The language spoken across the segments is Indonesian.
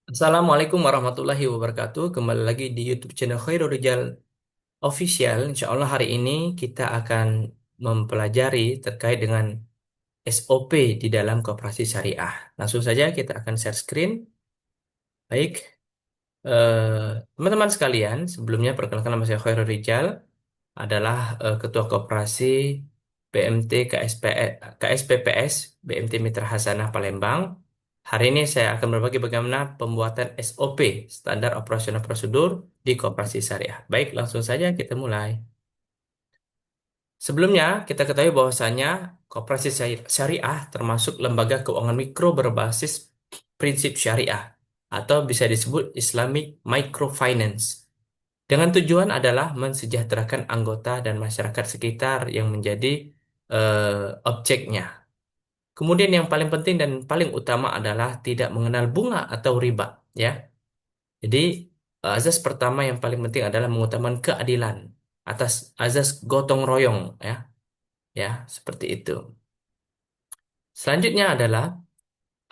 Assalamualaikum warahmatullahi wabarakatuh. Kembali lagi di YouTube channel Khairul Rijal Official. Insya Allah hari ini kita akan mempelajari terkait dengan SOP di dalam koperasi syariah. Langsung saja kita akan share screen. Baik, teman-teman sekalian, sebelumnya perkenalkan nama saya Khairul Rijal, adalah Ketua Koperasi BMT KSPPS BMT Mitra Hasanah Palembang. Hari ini saya akan berbagi bagaimana pembuatan SOP (Standar Operasional Prosedur) di Koperasi Syariah. Baik, langsung saja kita mulai. Sebelumnya, kita ketahui bahwasanya Koperasi Syariah termasuk lembaga keuangan mikro berbasis prinsip syariah atau bisa disebut Islamic Microfinance. Dengan tujuan adalah mensejahterakan anggota dan masyarakat sekitar yang menjadi objeknya. Kemudian yang paling penting dan paling utama adalah tidak mengenal bunga atau riba, ya. Jadi azas pertama yang paling penting adalah mengutamakan keadilan atas azas gotong royong, ya, ya, seperti itu. Selanjutnya adalah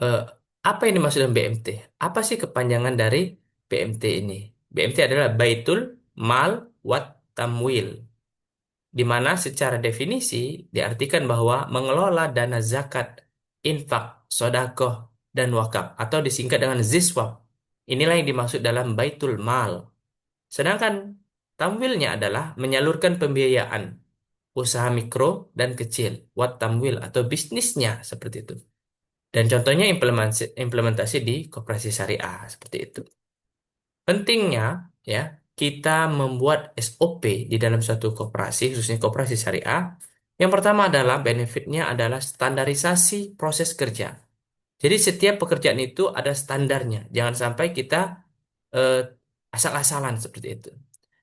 eh, apa yang dimaksud dengan BMT? Apa sih kepanjangan dari BMT ini? BMT adalah Baitul Mal Wat Tamwil, di mana secara definisi diartikan bahwa mengelola dana zakat, infak, sodakoh, dan wakaf, atau disingkat dengan ziswab. Inilah yang dimaksud dalam baitul mal. Sedangkan tamwilnya adalah menyalurkan pembiayaan usaha mikro dan kecil, wat tamwil atau bisnisnya seperti itu. Dan contohnya implementasi di koperasi syariah seperti itu. Pentingnya, ya, kita membuat SOP di dalam suatu koperasi, khususnya koperasi syariah. Yang pertama adalah benefitnya adalah standarisasi proses kerja. Jadi setiap pekerjaan itu ada standarnya. Jangan sampai kita eh, asal-asalan seperti itu.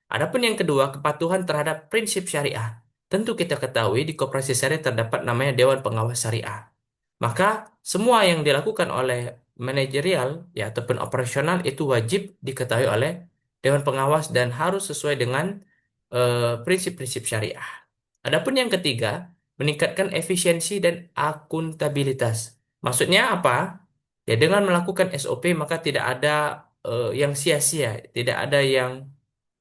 Adapun yang kedua, kepatuhan terhadap prinsip syariah. Tentu kita ketahui di koperasi syariah terdapat namanya Dewan Pengawas Syariah. Maka semua yang dilakukan oleh manajerial ya ataupun operasional itu wajib diketahui oleh Dewan Pengawas dan harus sesuai dengan prinsip-prinsip syariah. Adapun yang ketiga, meningkatkan efisiensi dan akuntabilitas. Maksudnya apa? Ya dengan melakukan SOP maka tidak ada yang sia-sia, tidak ada yang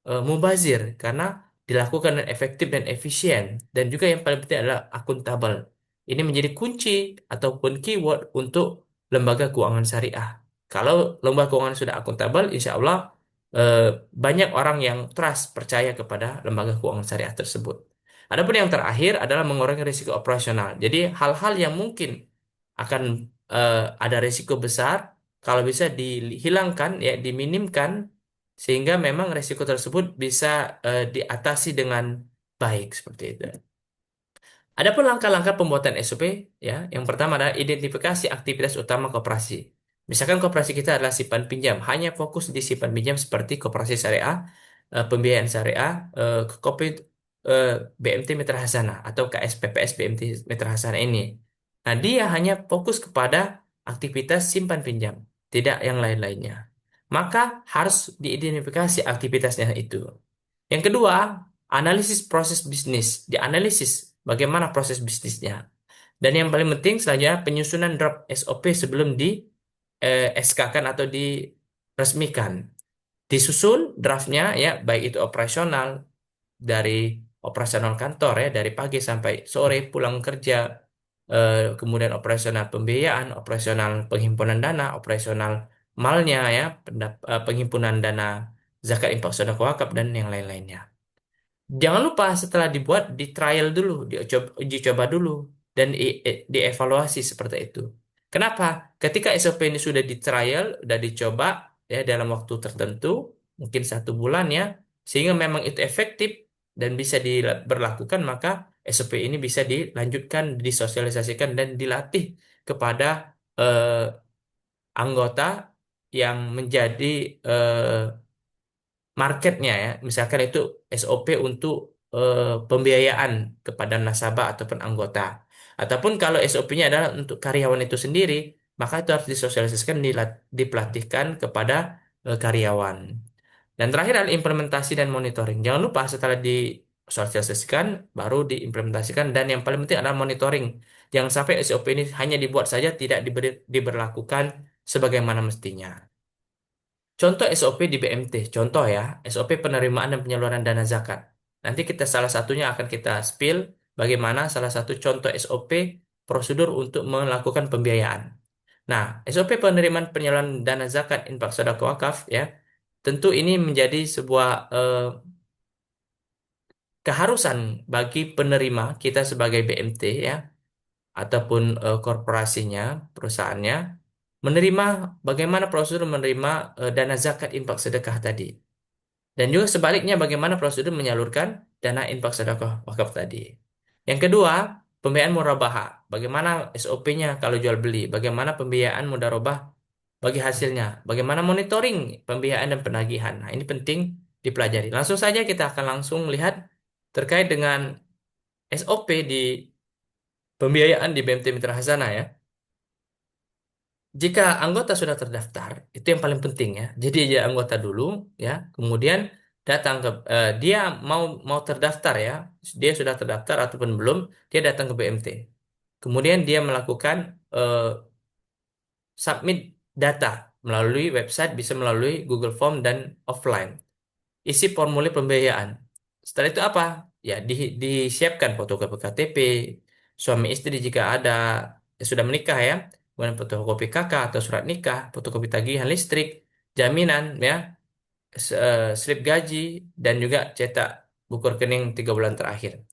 mubazir karena dilakukan dengan efektif dan efisien, dan juga yang paling penting adalah akuntabel. Ini menjadi kunci ataupun keyword untuk lembaga keuangan syariah. Kalau lembaga keuangan sudah akuntabel, insya Allah eh, banyak orang yang trust percaya kepada lembaga keuangan syariah tersebut. Adapun yang terakhir adalah mengurangi risiko operasional. Jadi hal-hal yang mungkin akan ada risiko besar, kalau bisa dihilangkan ya diminimkan sehingga memang resiko tersebut bisa diatasi dengan baik seperti itu. Adapun langkah-langkah pembuatan SOP, ya, yang pertama adalah identifikasi aktivitas utama koperasi. Misalkan koperasi kita adalah simpan pinjam, hanya fokus di simpan pinjam seperti koperasi syariah, pembiayaan syariah, kopi, BMT Mitra Hasanah atau KSPPS BMT Mitra Hasanah ini. Nah, dia hanya fokus kepada aktivitas simpan pinjam, tidak yang lain-lainnya. Maka harus diidentifikasi aktivitasnya itu. Yang kedua, analisis proses bisnis. Dianalisis bagaimana proses bisnisnya. Dan yang paling penting selanjutnya penyusunan draft SOP sebelum di SK-kan atau diresmikan. Disusun draftnya ya, baik itu operasional dari operasional kantor ya, dari pagi sampai sore pulang kerja, kemudian operasional pembiayaan, operasional penghimpunan dana, operasional malnya ya, penghimpunan dana zakat infak sedekah wakaf dan yang lain-lainnya. Jangan lupa setelah dibuat di trial dulu, uji coba dulu dan dievaluasi seperti itu. Kenapa? Ketika SOP ini sudah di trial, sudah dicoba ya dalam waktu tertentu, mungkin 1 bulan ya, sehingga memang itu efektif dan bisa diberlakukan, maka SOP ini bisa dilanjutkan, disosialisasikan dan dilatih kepada eh, anggota yang menjadi marketnya ya, misalkan itu SOP untuk pembiayaan kepada nasabah ataupun anggota. Ataupun kalau SOP-nya adalah untuk karyawan itu sendiri, maka itu harus disosialisasikan, dipelatihkan kepada karyawan. Dan terakhir adalah implementasi dan monitoring. Jangan lupa setelah disosialisasikan, baru diimplementasikan, dan yang paling penting adalah monitoring. Jangan sampai SOP ini hanya dibuat saja, tidak diberlakukan sebagaimana mestinya. contoh SOP di BMT, contoh ya, SOP penerimaan dan penyaluran dana zakat. Nanti kita salah satunya akan kita spill bagaimana salah satu contoh SOP prosedur untuk melakukan pembiayaan. Nah, SOP penerimaan penyaluran dana zakat infak sedekah wakaf ya, tentu ini menjadi sebuah keharusan bagi penerima kita sebagai BMT ya, ataupun korporasinya, perusahaannya, menerima bagaimana prosedur menerima dana zakat infak sedekah tadi. Dan juga sebaliknya bagaimana prosedur menyalurkan dana infak sedekah wakaf tadi. Yang kedua, pembiayaan murabahah. Bagaimana SOP-nya kalau jual beli? Bagaimana pembiayaan mudharabah bagi hasilnya? Bagaimana monitoring pembiayaan dan penagihan? Nah, ini penting dipelajari. Langsung saja kita akan langsung lihat terkait dengan SOP di pembiayaan di BMT Mitra Hazana ya. Jika anggota sudah terdaftar, itu yang paling penting ya. Jadi dia anggota dulu ya, kemudian datang ke dia mau mau terdaftar ya. Dia sudah terdaftar ataupun belum, dia datang ke BMT. Kemudian dia melakukan submit data melalui website, bisa melalui Google Form dan offline. Isi formulir pembiayaan. Setelah itu apa? Ya, disiapkan fotokopi KTP, suami istri jika ada sudah menikah ya, kemudian fotokopi KK atau surat nikah, fotokopi tagihan listrik, jaminan ya, slip gaji, dan juga cetak buku rekening 3 bulan terakhir.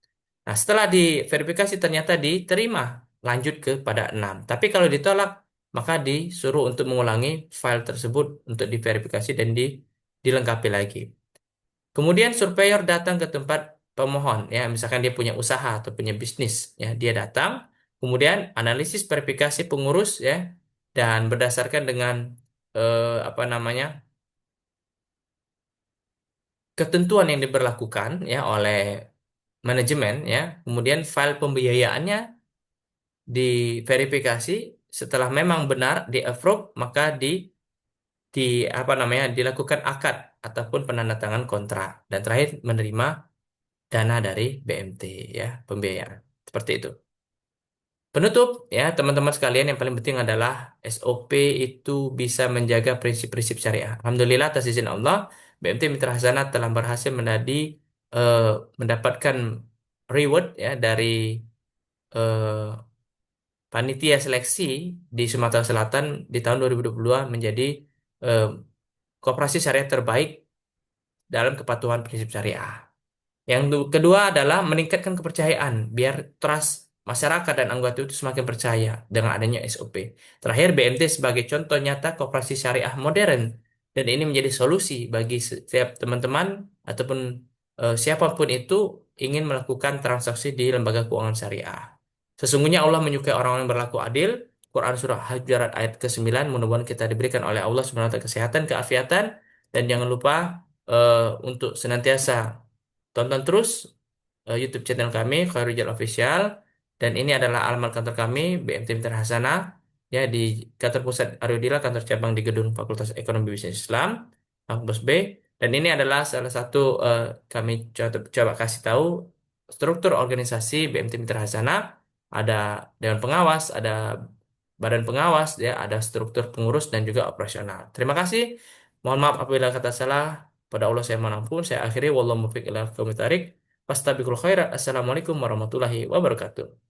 Nah, setelah diverifikasi ternyata diterima, lanjut kepada 6. Tapi kalau ditolak, maka disuruh untuk mengulangi file tersebut untuk diverifikasi dan dilengkapi lagi. Kemudian surveyor datang ke tempat pemohon, ya, misalkan dia punya usaha atau punya bisnis, ya, dia datang, kemudian analisis verifikasi pengurus, ya, dan berdasarkan dengan apa namanya ketentuan yang diberlakukan, ya, oleh manajemen, ya, kemudian file pembiayaannya diverifikasi, setelah memang benar di approve, maka di apa namanya dilakukan akad ataupun penandatangan kontrak, dan terakhir menerima dana dari BMT ya, pembiayaan. Seperti itu. Penutup ya, teman-teman sekalian, yang paling penting adalah SOP itu bisa menjaga prinsip-prinsip syariah. Alhamdulillah atas izin Allah, BMT Mitra Hasanah telah berhasil eh, mendapatkan reward ya dari eh, panitia seleksi di Sumatera Selatan di tahun 2022 menjadi eh, koperasi syariah terbaik dalam kepatuhan prinsip syariah. Yang kedua adalah meningkatkan kepercayaan, biar trust masyarakat dan anggota itu semakin percaya dengan adanya SOP. Terakhir, BMT sebagai contoh nyata koperasi syariah modern, dan ini menjadi solusi bagi setiap teman-teman ataupun siapapun itu ingin melakukan transaksi di lembaga keuangan syariah. Sesungguhnya Allah menyukai orang-orang yang berlaku adil. Quran Surah Hujurat ayat ke-9. Mudah-mudahan kita diberikan oleh Allah SWT kesehatan, keafiatan, dan jangan lupa untuk senantiasa tonton terus YouTube channel kami, Khairuddin Official. Dan ini adalah alamat kantor kami, BMT Mitra Hasanah, ya, di kantor pusat Ariodila, kantor cabang di gedung Fakultas Ekonomi Bisnis Islam, Kampus B. Dan ini adalah salah satu kami coba kasih tahu struktur organisasi BMT Mitra Hasanah. Ada dewan pengawas, ada badan pengawas, ya, ada struktur pengurus dan juga operasional. Terima kasih. Mohon maaf apabila kata salah. Pada Allah saya mohon ampun. Saya akhiri wallahu muwaffiq ila aqwamit thoriq. Fastabiqul khairat. Assalamualaikum warahmatullahi wabarakatuh.